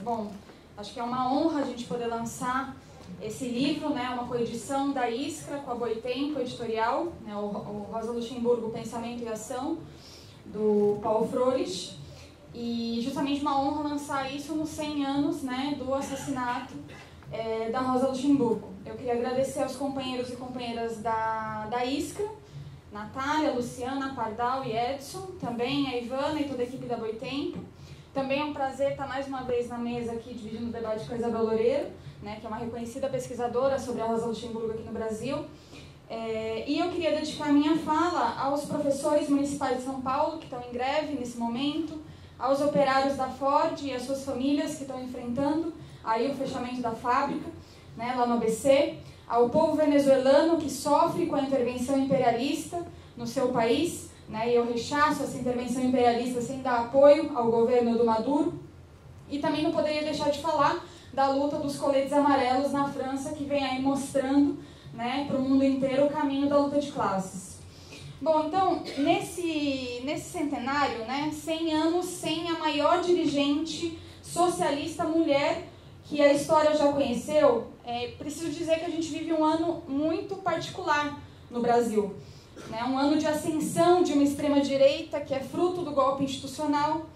Bom, acho que é uma honra a gente poder lançar esse livro, né, uma coedição da Iskra com a Boitempo Editorial, né, o Rosa Luxemburgo, Pensamento e Ação, do Paul Froelich, e justamente uma honra lançar isso nos 100 anos, né, do assassinato da Rosa Luxemburgo. Eu queria agradecer aos companheiros e companheiras da Iskra, Natália, Luciana, Pardal e Edson, também a Ivana e toda a equipe da Boitempo. Também é um prazer estar mais uma vez na mesa aqui, dividindo o debate com a Isabel Loureiro, né, que é uma reconhecida pesquisadora sobre a Rosa Luxemburgo aqui no Brasil. E eu queria dedicar a minha fala aos professores municipais de São Paulo, que estão em greve nesse momento, aos operários da Ford e às suas famílias que estão enfrentando aí o fechamento da fábrica, né, lá no ABC, ao povo venezuelano que sofre com a intervenção imperialista no seu país, né, e eu rechaço essa intervenção imperialista sem dar apoio ao governo do Maduro. E também não poderia deixar de falar da luta dos coletes amarelos na França, que vem aí mostrando, né, para o mundo inteiro o caminho da luta de classes. Bom, então, nesse centenário, né, 100 anos sem a maior dirigente socialista mulher que a história já conheceu, preciso dizer que a gente vive um ano muito particular no Brasil. Né, um ano de ascensão de uma extrema-direita que é fruto do golpe institucional.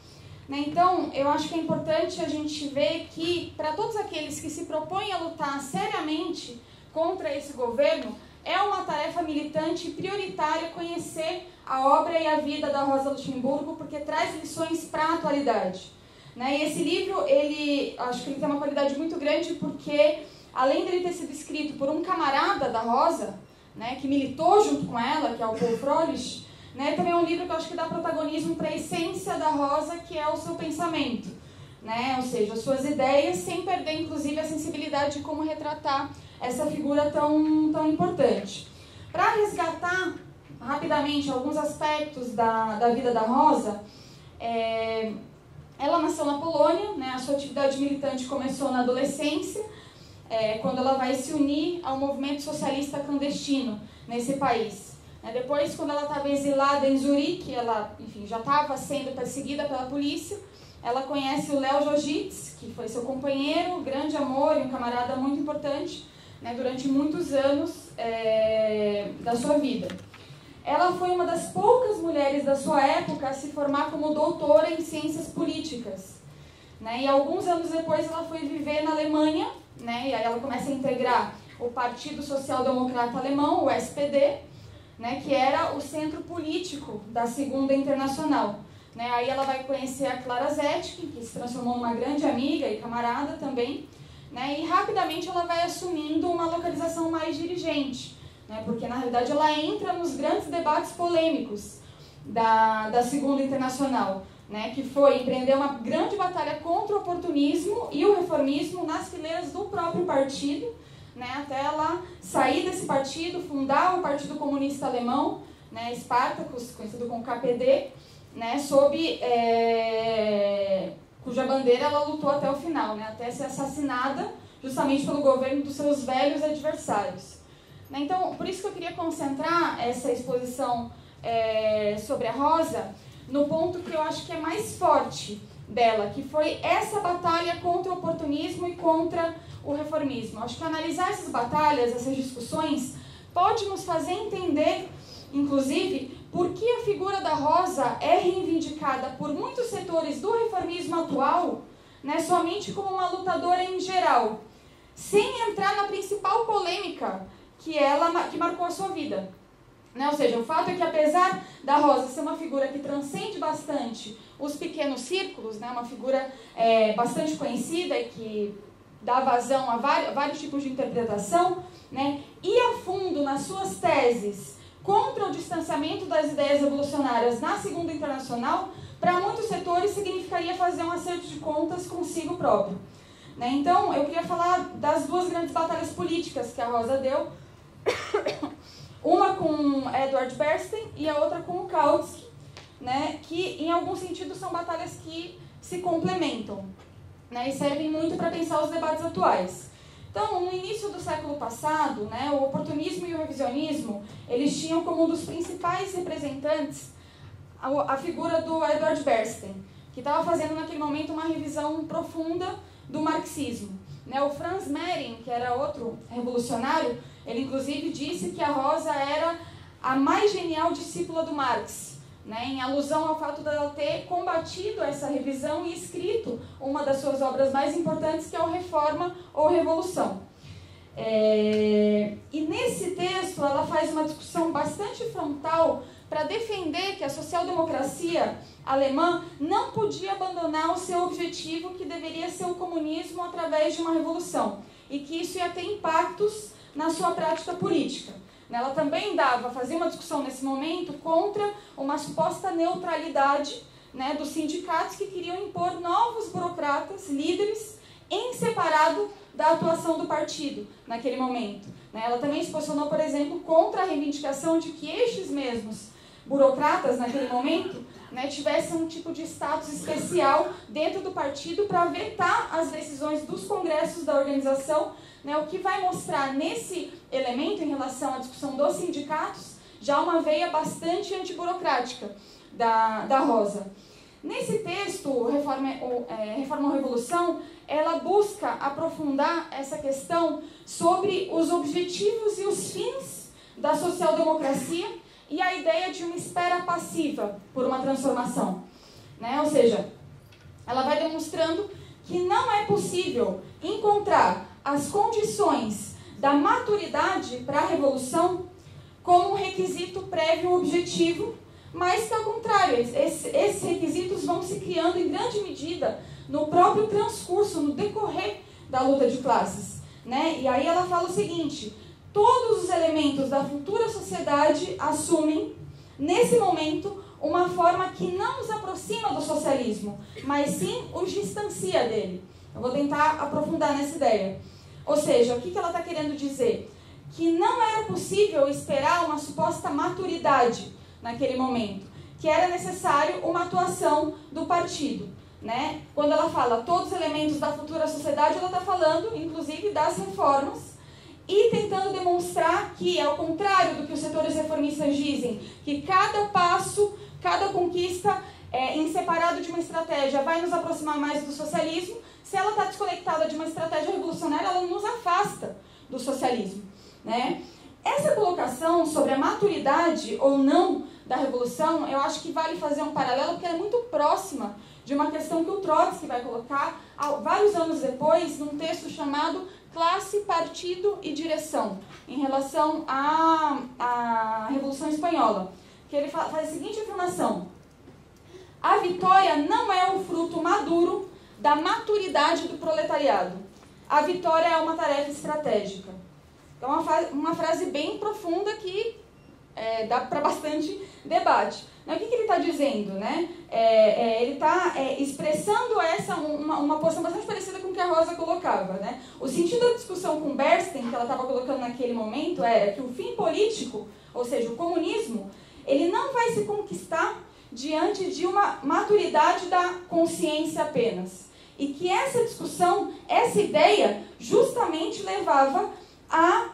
Né, então, eu acho que é importante a gente ver que, para todos aqueles que se propõem a lutar seriamente contra esse governo, é uma tarefa militante e prioritária conhecer a obra e a vida da Rosa Luxemburgo, porque traz lições para a atualidade. Né, e esse livro, acho que ele tem uma qualidade muito grande porque, além dele ter sido escrito por um camarada da Rosa, né, que militou junto com ela, que é o Paul Froelich, né, também é um livro que eu acho que dá protagonismo para a essência da Rosa, que é o seu pensamento, né, ou seja, as suas ideias, sem perder, inclusive, a sensibilidade de como retratar essa figura tão importante. Para resgatar rapidamente alguns aspectos da vida da Rosa, ela nasceu na Polônia, né, a sua atividade militante começou na adolescência, quando ela vai se unir ao movimento socialista clandestino nesse país. Depois, quando ela estava exilada em Zurique, ela, enfim, já estava sendo perseguida pela polícia, ela conhece o Leo Jojitz, que foi seu companheiro, grande amor e um camarada muito importante, né, durante muitos anos da sua vida. Ela foi uma das poucas mulheres da sua época a se formar como doutora em ciências políticas. Né, e alguns anos depois ela foi viver na Alemanha, né, e aí ela começa a integrar o Partido Social Democrata Alemão, o SPD, né, que era o centro político da Segunda Internacional. Né, aí ela vai conhecer a Clara Zetkin, que se transformou numa grande amiga e camarada também, né, e rapidamente ela vai assumindo uma localização mais dirigente, né, porque na realidade ela entra nos grandes debates polêmicos da Segunda Internacional, né, que foi empreender uma grande batalha contra o oportunismo e o reformismo nas fileiras do próprio partido, né, até ela sair desse partido, fundar o Partido Comunista Alemão, né, Spartacus, conhecido como KPD, né, cuja bandeira ela lutou até o final, né, até ser assassinada justamente pelo governo dos seus velhos adversários. Né, então, por isso que eu queria concentrar essa exposição sobre a Rosa no ponto que eu acho que é mais forte dela, que foi essa batalha contra o oportunismo e contra o reformismo. Acho que analisar essas batalhas, essas discussões, pode nos fazer entender, inclusive, por que a figura da Rosa é reivindicada por muitos setores do reformismo atual, né, somente como uma lutadora em geral, sem entrar na principal polêmica que marcou a sua vida. Né? Ou seja, o fato é que, apesar da Rosa ser uma figura que transcende bastante os pequenos círculos, né, uma figura bastante conhecida e que dá vazão a vários tipos de interpretação, né, e a fundo nas suas teses contra o distanciamento das ideias revolucionárias na Segunda Internacional, para muitos setores significaria fazer um acerto de contas consigo próprio. Né? Então, eu queria falar das duas grandes batalhas políticas que a Rosa deu, uma com Edward Bernstein e a outra com o Kautsky, né, que em algum sentido são batalhas que se complementam, né, e servem muito para pensar os debates atuais. Então, no início do século passado, né, o oportunismo e o revisionismo, eles tinham como um dos principais representantes a figura do Edward Bernstein, que estava fazendo naquele momento uma revisão profunda do marxismo. Né? O Franz Mehring, que era outro revolucionário, ele inclusive disse que a Rosa era a mais genial discípula do Marx, né? Em alusão ao fato dela ter combatido essa revisão e escrito uma das suas obras mais importantes, que é o Reforma ou Revolução. E nesse texto ela faz uma discussão bastante frontal para defender que a social-democracia alemã não podia abandonar o seu objetivo, que deveria ser o comunismo através de uma revolução, e que isso ia ter impactos na sua prática política. Ela também fazia uma discussão nesse momento contra uma suposta neutralidade, né, dos sindicatos, que queriam impor novos burocratas, líderes, em separado da atuação do partido naquele momento. Ela também se posicionou, por exemplo, contra a reivindicação de que estes mesmos burocratas, naquele momento, né, tivessem um tipo de status especial dentro do partido para vetar as decisões dos congressos da organização, né, o que vai mostrar nesse elemento, em relação à discussão dos sindicatos, já uma veia bastante antiburocrática da Rosa. Nesse texto, Reforma ou Revolução, ela busca aprofundar essa questão sobre os objetivos e os fins da social-democracia e a ideia de uma espera passiva por uma transformação. Né? Ou seja, ela vai demonstrando que não é possível encontrar as condições da maturidade para a revolução como um requisito prévio objetivo, mas que, ao contrário, esses requisitos vão se criando em grande medida no próprio transcurso, no decorrer da luta de classes. Né? E aí ela fala o seguinte: todos os elementos da futura sociedade assumem, nesse momento, uma forma que não os aproxima do socialismo, mas sim os distancia dele. Eu vou tentar aprofundar nessa ideia. Ou seja, o que ela está querendo dizer? Que não era possível esperar uma suposta maturidade naquele momento, que era necessário uma atuação do partido. Né? Quando ela fala todos os elementos da futura sociedade, ela está falando, inclusive, das reformas, e tentando demonstrar que, ao contrário do que os setores reformistas dizem, que cada passo, cada conquista em separado de uma estratégia vai nos aproximar mais do socialismo, se ela está desconectada de uma estratégia revolucionária, ela nos afasta do socialismo. Né? Essa colocação sobre a maturidade ou não da revolução, eu acho que vale fazer um paralelo, porque ela é muito próxima de uma questão que o Trotsky vai colocar vários anos depois, num texto chamado Classe, Partido e Direção, em relação à Revolução Espanhola, que ele faz a seguinte afirmação: a vitória não é um fruto maduro da maturidade do proletariado. A vitória é uma tarefa estratégica. É uma frase bem profunda que dá para bastante debate. O que ele está dizendo? Né? Ele está expressando uma posição bastante parecida com o que a Rosa colocava. Né? O sentido da discussão com Bernstein, que ela estava colocando naquele momento, era que o fim político, ou seja, o comunismo, ele não vai se conquistar diante de uma maturidade da consciência apenas. E que essa discussão, essa ideia, justamente levava a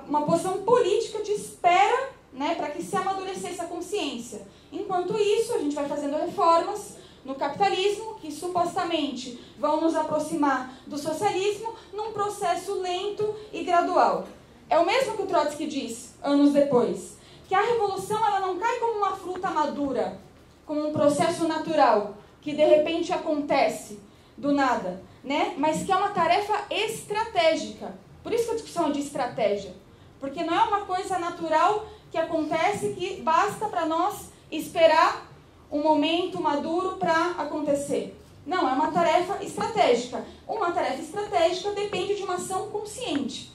uma posição política de espera, né, para que se amadurecesse a consciência. Enquanto isso, a gente vai fazendo reformas no capitalismo, que supostamente vão nos aproximar do socialismo, num processo lento e gradual. É o mesmo que o Trotsky diz, anos depois, que a revolução ela não cai como uma fruta madura, como um processo natural, que de repente acontece do nada, né? Mas que é uma tarefa estratégica. Por isso que a discussão é de estratégia. Porque não é uma coisa natural que acontece que basta para nós esperar um momento maduro para acontecer. Não, é uma tarefa estratégica. Uma tarefa estratégica depende de uma ação consciente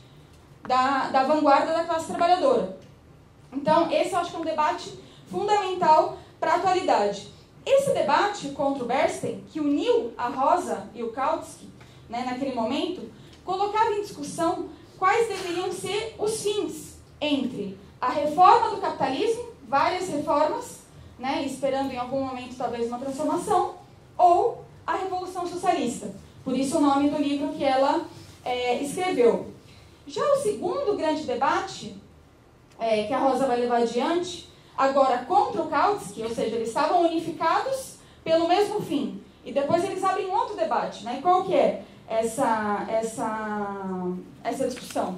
da vanguarda da classe trabalhadora. Então, esse eu acho que é um debate fundamental para a atualidade. Esse debate contra o Bernstein, que uniu a Rosa e o Kautsky, né, naquele momento, colocava em discussão quais deveriam ser os fins entre a reforma do capitalismo, várias reformas, né, esperando em algum momento talvez uma transformação, ou a Revolução Socialista. Por isso o nome do livro que ela escreveu. Já o segundo grande debate que a Rosa vai levar adiante, agora contra o Kautsky, ou seja, eles estavam unificados pelo mesmo fim, E depois eles abrem um outro debate, né? Qual que é essa discussão?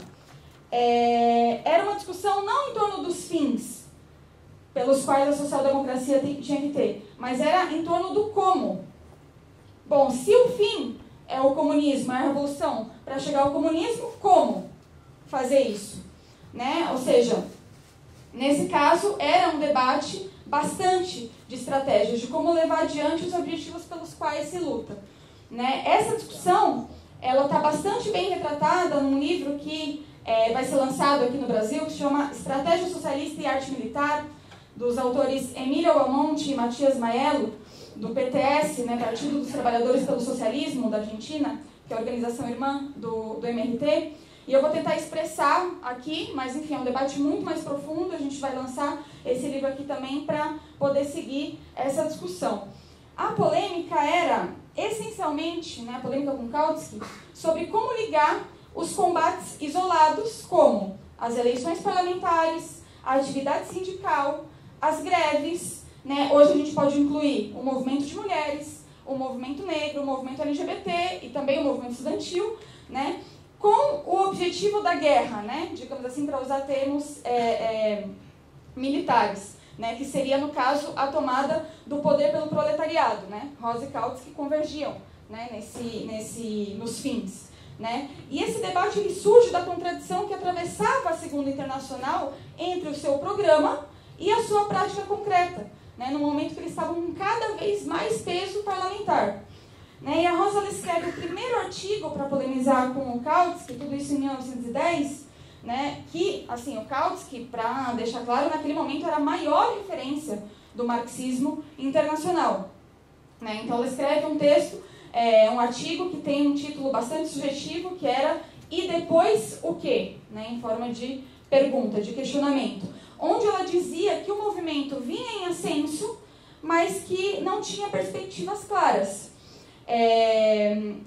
Era uma discussão não em torno dos fins pelos quais a social-democracia tinha que ter, mas era em torno do como. Bom, se o fim é o comunismo, é a revolução, para chegar ao comunismo, como fazer isso? Né? Ou seja, nesse caso, era um debate bastante de estratégias, de como levar adiante os objetivos pelos quais se luta. Né? Essa discussão, ela está bastante bem retratada num livro que vai ser lançado aqui no Brasil, que se chama Estratégia Socialista e Arte Militar, dos autores Emílio Almonte e Matias Maiello, do PTS, né, Partido dos Trabalhadores pelo Socialismo, da Argentina, que é a organização irmã do MRT. E eu vou tentar expressar aqui, mas enfim, é um debate muito mais profundo, a gente vai lançar esse livro aqui também para poder seguir essa discussão. A polêmica era, essencialmente, né, a polêmica com Kautsky, sobre como ligar os combates isolados, como as eleições parlamentares, a atividade sindical, as greves, né? Hoje a gente pode incluir o movimento de mulheres, o movimento negro, o movimento LGBT e também o movimento estudantil, né? Com o objetivo da guerra, né? Digamos assim, para usar termos militares, né? Que seria, no caso, a tomada do poder pelo proletariado. Né? Rosa e Kautsky convergiam, né? Nos fins. Né? E esse debate ele surge da contradição que atravessava a Segunda Internacional entre o seu programa e a sua prática concreta, né? No momento que eles estavam com cada vez mais peso parlamentar. Né? E a Rosa ela escreve o primeiro artigo para polemizar com o Kautsky, tudo isso em 1910, né? Que, assim, o Kautsky, para deixar claro, naquele momento era a maior referência do marxismo internacional. Né? Então ela escreve um texto, um artigo que tem um título bastante sugestivo, que era "E depois o quê?", né? Em forma de pergunta, de questionamento, onde ela dizia que o movimento vinha em ascenso, mas que não tinha perspectivas claras.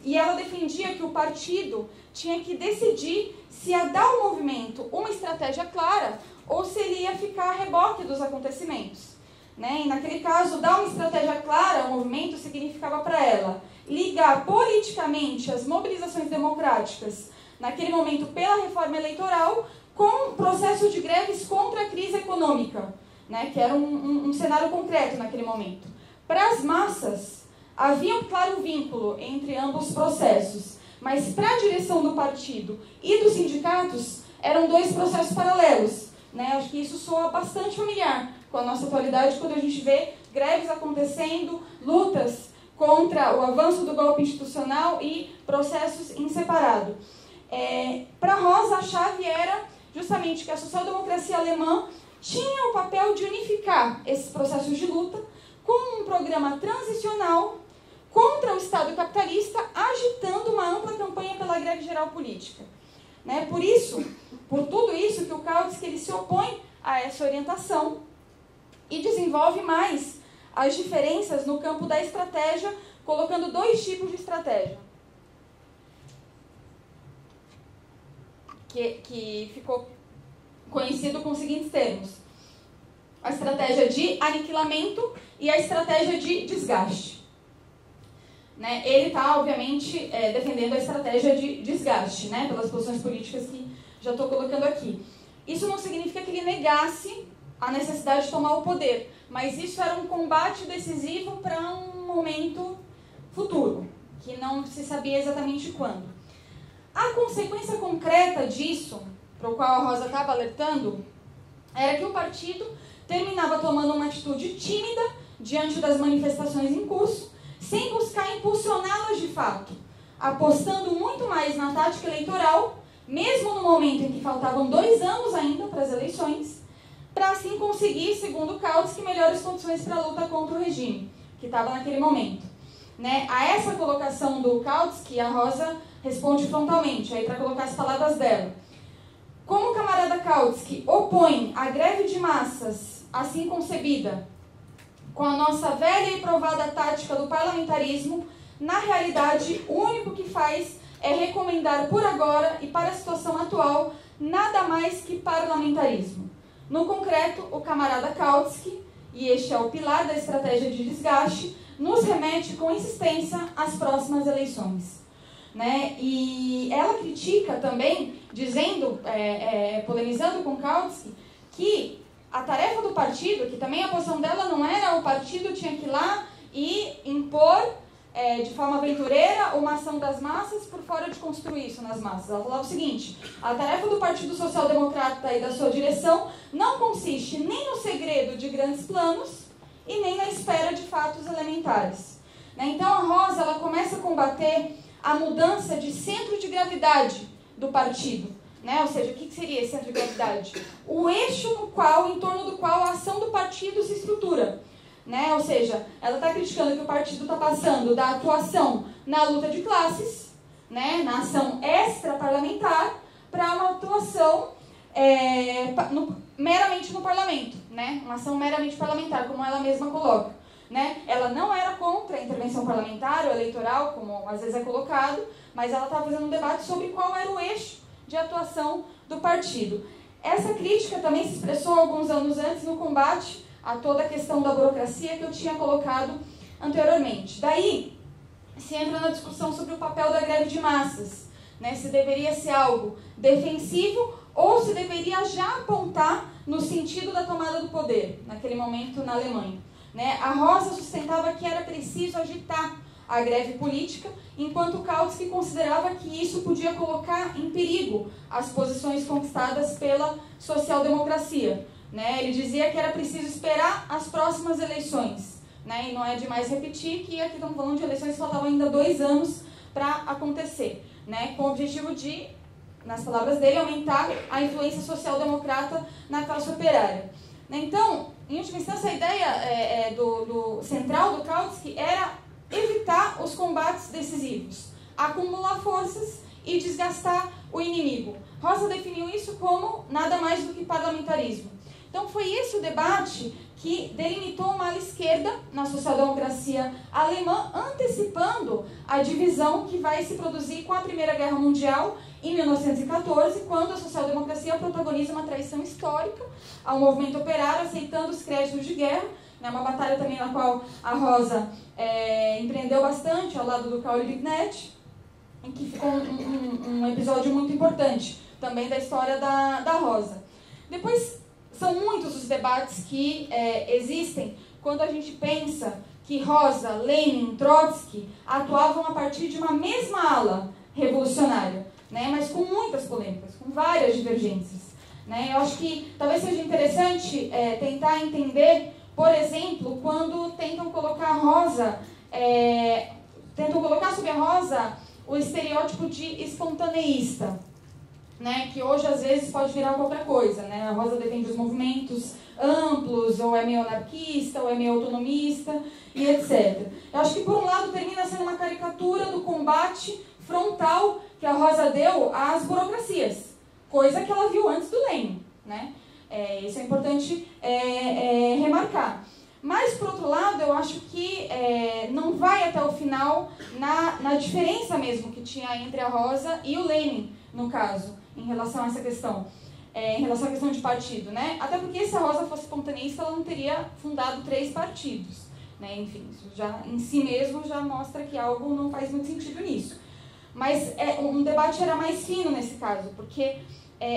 E ela defendia que o partido tinha que decidir se ia dar ao movimento uma estratégia clara ou se ele ia ficar a reboque dos acontecimentos. Né? E naquele caso, dar uma estratégia clara ao movimento significava para ela ligar politicamente as mobilizações democráticas, naquele momento pela reforma eleitoral, com o processo de greves contra a crise econômica, né? Que era um cenário concreto naquele momento. Para as massas, havia um claro vínculo entre ambos os processos, mas para a direção do partido e dos sindicatos, eram dois processos paralelos. Né? Acho que isso soa bastante familiar com a nossa atualidade, quando a gente vê greves acontecendo, lutas contra o avanço do golpe institucional e processos em separado. Para Rosa, a chave era justamente que a social-democracia alemã tinha o papel de unificar esses processos de luta com um programa transicional contra o Estado capitalista, agitando uma ampla campanha pela greve geral política. Né? Por tudo isso, que o Kautsky ele se opõe a essa orientação e desenvolve mais as diferenças no campo da estratégia, colocando dois tipos de estratégia. Que ficou conhecido com os seguintes termos: a estratégia de aniquilamento e a estratégia de desgaste. Né? Ele está, obviamente, defendendo a estratégia de desgaste, né? Pelas posições políticas que já estou colocando aqui. Isso não significa que ele negasse a necessidade de tomar o poder, mas isso era um combate decisivo para um momento futuro, que não se sabia exatamente quando. A consequência concreta disso, para o qual a Rosa estava alertando, era que o partido terminava tomando uma atitude tímida diante das manifestações em curso, sem buscar impulsioná-las de fato, apostando muito mais na tática eleitoral, mesmo no momento em que faltavam 2 anos ainda para as eleições, para assim conseguir, segundo Kautsky, melhores condições para a luta contra o regime, que estava naquele momento. Né? A essa colocação do Kautsky, a Rosa responde frontalmente, aí para colocar as palavras dela. Como o camarada Kautsky opõe a greve de massas, assim concebida, com a nossa velha e provada tática do parlamentarismo, na realidade, o único que faz é recomendar por agora e para a situação atual nada mais que parlamentarismo. No concreto, o camarada Kautsky, e este é o pilar da estratégia de desgaste, nos remete com insistência às próximas eleições. Né? E ela critica também, dizendo, polemizando com Kautsky, que a tarefa do partido, que também a posição dela não era o partido tinha que ir lá e impor de forma aventureira uma ação das massas por fora de construir isso nas massas. Ela falava o seguinte: a tarefa do Partido Social Democrata e da sua direção não consiste nem no segredo de grandes planos e nem na espera de fatos elementares. Né? Então a Rosa ela começa a combater a mudança de centro de gravidade do partido. Né? Ou seja, o que seria esse centro de gravidade? O eixo em torno do qual a ação do partido se estrutura. Né? Ou seja, ela está criticando que o partido está passando da atuação na luta de classes, né? Na ação extra-parlamentar, para uma atuação meramente no parlamento. Né? Uma ação meramente parlamentar, como ela mesma coloca. Né? Ela não era contra a intervenção parlamentar ou eleitoral, como às vezes é colocado, mas ela estava fazendo um debate sobre qual era o eixo de atuação do partido. Essa crítica também se expressou alguns anos antes no combate a toda a questão da burocracia que eu tinha colocado anteriormente. Daí, se entra na discussão sobre o papel da greve de massas, né? Se deveria ser algo defensivo ou se deveria já apontar no sentido da tomada do poder, naquele momento na Alemanha. Né? A Rosa sustentava que era preciso agitar a greve política, enquanto Kautsky considerava que isso podia colocar em perigo as posições conquistadas pela social-democracia. Né? Ele dizia que era preciso esperar as próximas eleições. Né? E não é demais repetir que aqui estamos falando de eleições que faltavam ainda 2 anos para acontecer. Né? Com o objetivo de, nas palavras dele, aumentar a influência social-democrata na classe operária. Né? Então, em última instância, a ideia do central do Kautsky era evitar os combates decisivos, acumular forças e desgastar o inimigo. Rosa definiu isso como nada mais do que parlamentarismo. Então foi esse o debate que delimitou uma ala esquerda na social-democracia alemã, antecipando a divisão que vai se produzir com a Primeira Guerra Mundial em 1914, quando a social-democracia protagoniza uma traição histórica ao movimento operário, aceitando os créditos de guerra. É uma batalha também na qual a Rosa empreendeu bastante, ao lado do Karl Liebknecht, em que ficou um episódio muito importante também da história da Rosa. Depois, são muitos os debates que existem quando a gente pensa que Rosa, Lenin, Trotsky atuavam a partir de uma mesma ala revolucionária, né? Mas com muitas polêmicas, com várias divergências. Né? Eu acho que talvez seja interessante tentar entender, por exemplo, quando tentam colocar sobre a Rosa o estereótipo de espontaneísta, né? Que hoje às vezes pode virar qualquer coisa. Né? A Rosa defende os movimentos amplos, ou é meio anarquista, ou é meio autonomista, e etc. Eu acho que, por um lado, termina sendo uma caricatura do combate frontal que a Rosa deu às burocracias, coisa que ela viu antes do Lenin. Né? Isso é importante remarcar. Mas, por outro lado, eu acho que não vai até o final na diferença mesmo que tinha entre a Rosa e o Lenin, no caso, em relação a essa questão, em relação à questão de partido. Né? Até porque, se a Rosa fosse espontaneista, ela não teria fundado 3 partidos. Né? Enfim, isso já em si mesmo já mostra que algo não faz muito sentido nisso. Mas um debate era mais fino nesse caso, porque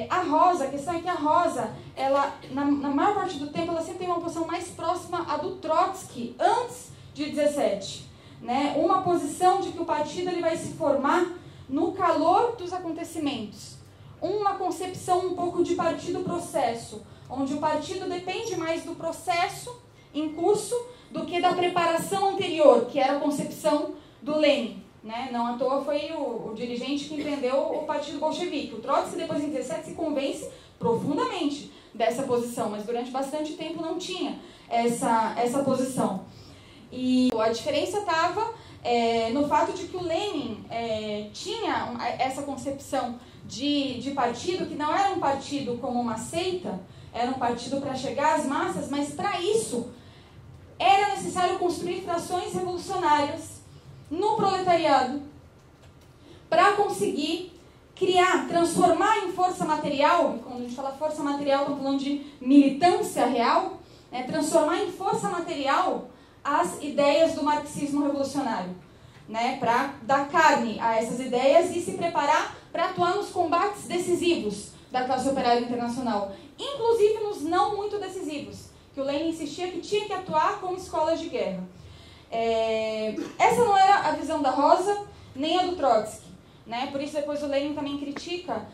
a questão é que a Rosa, ela, na maior parte do tempo, ela sempre tem uma posição mais próxima à do Trotsky, antes de 17. Né? Uma posição de que o partido ele vai se formar no calor dos acontecimentos. Uma concepção um pouco de partido-processo, onde o partido depende mais do processo em curso do que da preparação anterior, que era a concepção do Lenin. Né? Não à toa foi o dirigente que empreendeu o Partido Bolchevique. O Trotsky, depois em 17, se convence profundamente dessa posição, mas durante bastante tempo não tinha essa posição. E a diferença estava no fato de que o Lenin tinha essa concepção de partido, que não era um partido como uma seita, era um partido para chegar às massas, mas para isso era necessário construir frações revolucionárias no proletariado, para conseguir criar, transformar em força material. Quando a gente fala força material, estamos falando de militância real, né? Transformar em força material as ideias do marxismo revolucionário, né, para dar carne a essas ideias e se preparar para atuar nos combates decisivos da classe operária internacional, inclusive nos não muito decisivos, que o Lenin insistia que tinha que atuar como escolas de guerra. Essa não era a visão da Rosa, nem a do Trotsky, né? Por isso depois o Lenin também critica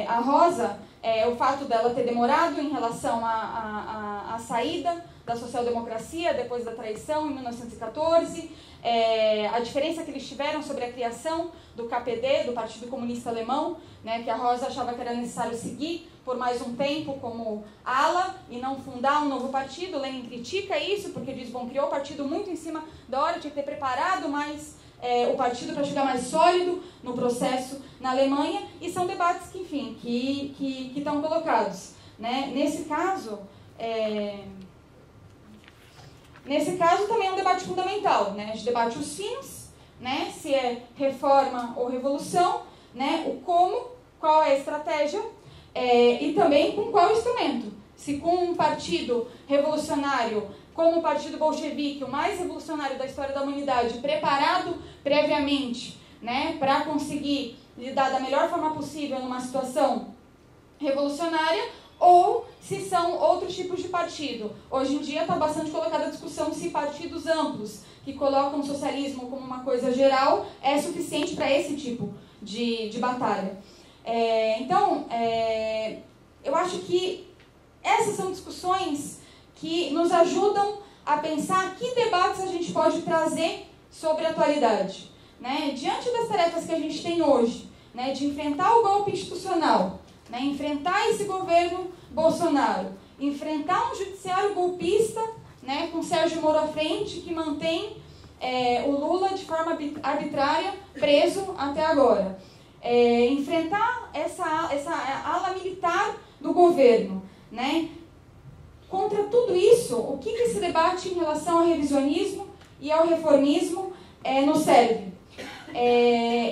a Rosa, o fato dela ter demorado em relação à saída da social-democracia depois da traição em 1914, a diferença que eles tiveram sobre a criação do KPD, do Partido Comunista Alemão, né, que a Rosa achava que era necessário seguir por mais um tempo como ala e não fundar um novo partido. Lenin critica isso porque diz, bom, criou o partido muito em cima da hora, tinha que ter preparado mais o partido para chegar mais sólido no processo na Alemanha, e são debates que, enfim, que estão colocados, né? Nesse caso também é um debate fundamental, né? A gente debate os fins, né? Se é reforma ou revolução, né? O como, qual é a estratégia, e também com qual instrumento. Se com um partido revolucionário, como o Partido Bolchevique, o mais revolucionário da história da humanidade, preparado previamente, né, para conseguir lidar da melhor forma possível numa situação revolucionária, ou se são outros tipos de partido. Hoje em dia está bastante colocada a discussão se partidos amplos, que colocam o socialismo como uma coisa geral, é suficiente para esse tipo de batalha. Então, eu acho que essas são discussões que nos ajudam a pensar que debates a gente pode trazer sobre a atualidade, né? Diante das tarefas que a gente tem hoje, né, de enfrentar o golpe institucional, né, enfrentar esse governo Bolsonaro, enfrentar um judiciário golpista, né, com Sérgio Moro à frente, que mantém o Lula de forma arbitrária preso até agora. Enfrentar essa ala militar do governo, né? Contra tudo isso, o que esse debate em relação ao revisionismo e ao reformismo nos serve?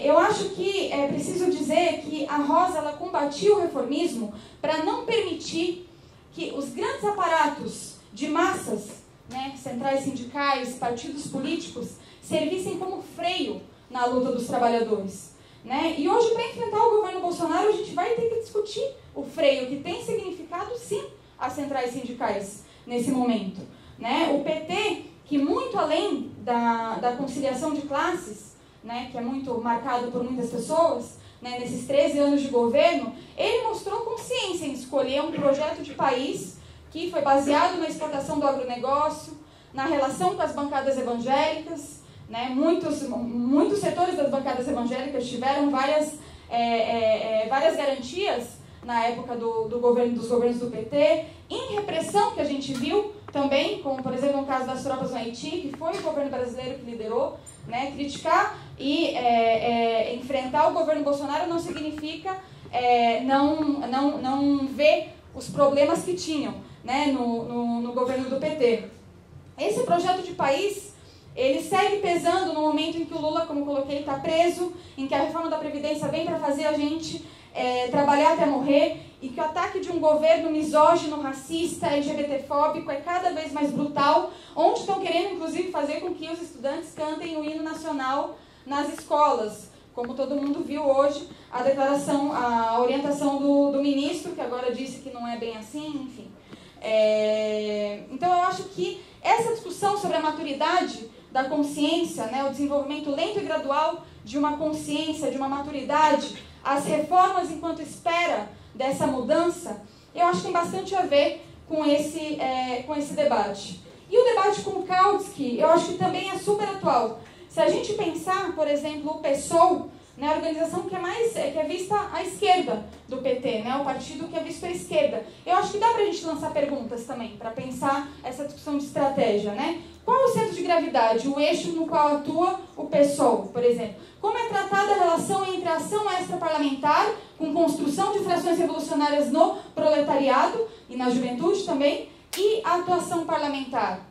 Eu acho que é preciso dizer que a Rosa ela combatia o reformismo para não permitir que os grandes aparatos de massas, né, centrais sindicais, partidos políticos, servissem como freio na luta dos trabalhadores, né? E hoje, para enfrentar o governo Bolsonaro, a gente vai ter que discutir o freio, que tem significado, sim, as centrais sindicais nesse momento, né? O PT, que muito além da conciliação de classes, né, que é muito marcado por muitas pessoas, né, nesses 13 anos de governo, ele mostrou consciência em escolher um projeto de país que foi baseado na exportação do agronegócio, na relação com as bancadas evangélicas, né? Muitos setores das bancadas evangélicas tiveram várias garantias na época dos governos do PT, em repressão que a gente viu também, como por exemplo no caso das tropas no Haiti, que foi o governo brasileiro que liderou, né? Criticar e enfrentar o governo Bolsonaro não significa não ver os problemas que tinham, né, no governo do PT. Esse projeto de país, ele segue pesando no momento em que o Lula, como coloquei, está preso, em que a reforma da Previdência vem para fazer a gente trabalhar até morrer, e que o ataque de um governo misógino, racista, LGBTfóbico é cada vez mais brutal, onde estão querendo, inclusive, fazer com que os estudantes cantem o hino nacional nas escolas, como todo mundo viu hoje, a orientação do ministro, que agora disse que não é bem assim, enfim. Então eu acho que essa discussão sobre a maturidade da consciência, né, o desenvolvimento lento e gradual de uma consciência, de uma maturidade, as reformas enquanto espera dessa mudança, eu acho que tem bastante a ver com esse debate. E o debate com o Kautsky, eu acho que também é super atual. Se a gente pensar, por exemplo, o PSOL, né, a organização que é vista à esquerda do PT, né, o partido que é visto à esquerda. Eu acho que dá para a gente lançar perguntas também, para pensar essa discussão de estratégia, né? Qual é o centro de gravidade, o eixo no qual atua o PSOL, por exemplo? Como é tratada a relação entre a ação extraparlamentar, com construção de frações revolucionárias no proletariado e na juventude também, e a atuação parlamentar?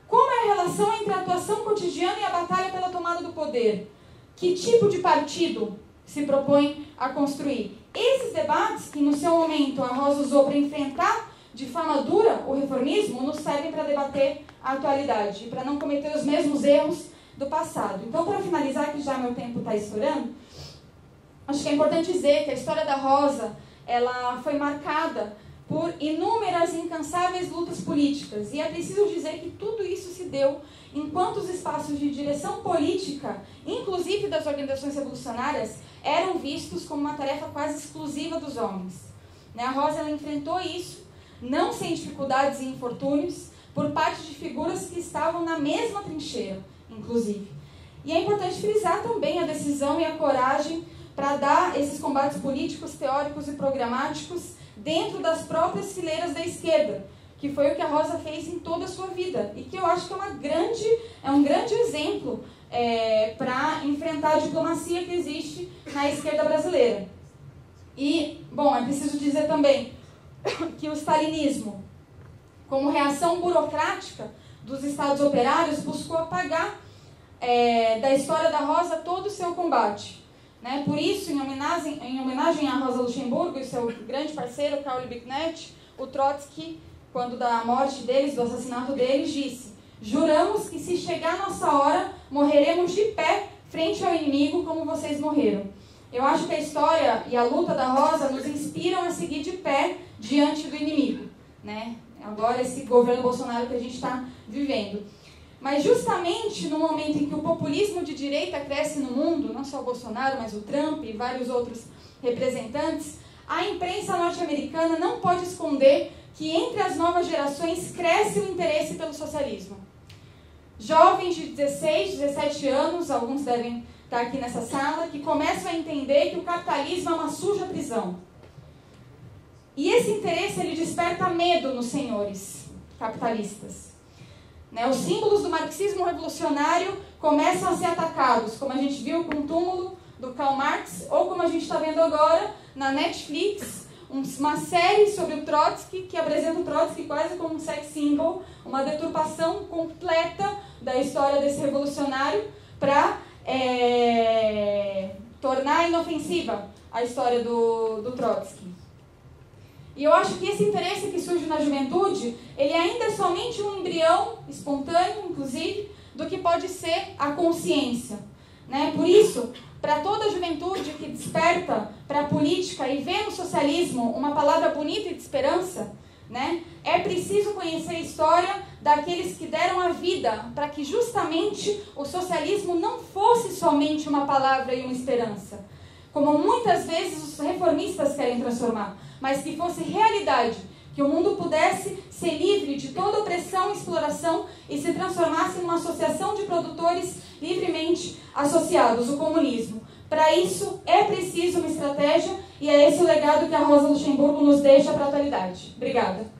Como é a relação entre a atuação cotidiana e a batalha pela tomada do poder? Que tipo de partido se propõe a construir? Esses debates que no seu momento a Rosa usou para enfrentar de forma dura o reformismo nos servem para debater a atualidade e para não cometer os mesmos erros do passado. Então, para finalizar, que já meu tempo está estourando, acho que é importante dizer que a história da Rosa ela foi marcada por inúmeras e incansáveis lutas políticas. E é preciso dizer que tudo isso se deu enquanto os espaços de direção política, inclusive das organizações revolucionárias, eram vistos como uma tarefa quase exclusiva dos homens. A Rosa ela enfrentou isso, não sem dificuldades e infortúnios, por parte de figuras que estavam na mesma trincheira, inclusive. E é importante frisar também a decisão e a coragem para dar esses combates políticos, teóricos e programáticos dentro das próprias fileiras da esquerda, que foi o que a Rosa fez em toda a sua vida, e que eu acho que é um grande exemplo para enfrentar a diplomacia que existe na esquerda brasileira. E, bom, é preciso dizer também que o stalinismo, como reação burocrática dos estados operários, buscou apagar da história da Rosa todo o seu combate. Por isso, em homenagem a Rosa Luxemburgo e seu grande parceiro, Karl Liebknecht, o Trotsky, quando da morte deles, do assassinato deles, disse: juramos que se chegar nossa hora, morreremos de pé frente ao inimigo como vocês morreram. Eu acho que a história e a luta da Rosa nos inspiram a seguir de pé diante do inimigo. Agora, esse governo Bolsonaro que a gente está vivendo. Mas justamente no momento em que o populismo de direita cresce no mundo, não só o Bolsonaro, mas o Trump e vários outros representantes, a imprensa norte-americana não pode esconder que entre as novas gerações cresce o interesse pelo socialismo. Jovens de 16, 17 anos, alguns devem estar aqui nessa sala, que começam a entender que o capitalismo é uma suja prisão. E esse interesse ele desperta medo nos senhores capitalistas. Os símbolos do marxismo revolucionário começam a ser atacados, como a gente viu com o túmulo do Karl Marx, ou como a gente está vendo agora na Netflix, uma série sobre o Trotsky, que apresenta o Trotsky quase como um sex symbol, uma deturpação completa da história desse revolucionário para tornar inofensiva a história do Trotsky. E eu acho que esse interesse que surge na juventude, ele ainda é somente um embrião, espontâneo, inclusive, do que pode ser a consciência. Por isso, para toda a juventude que desperta para a política e vê no socialismo uma palavra bonita e de esperança, é preciso conhecer a história daqueles que deram a vida para que justamente o socialismo não fosse somente uma palavra e uma esperança, como muitas vezes os reformistas querem transformar, mas que fosse realidade, que o mundo pudesse ser livre de toda opressão e exploração e se transformasse numa associação de produtores livremente associados, o comunismo. Para isso, é preciso uma estratégia e é esse o legado que a Rosa Luxemburgo nos deixa para a atualidade. Obrigada.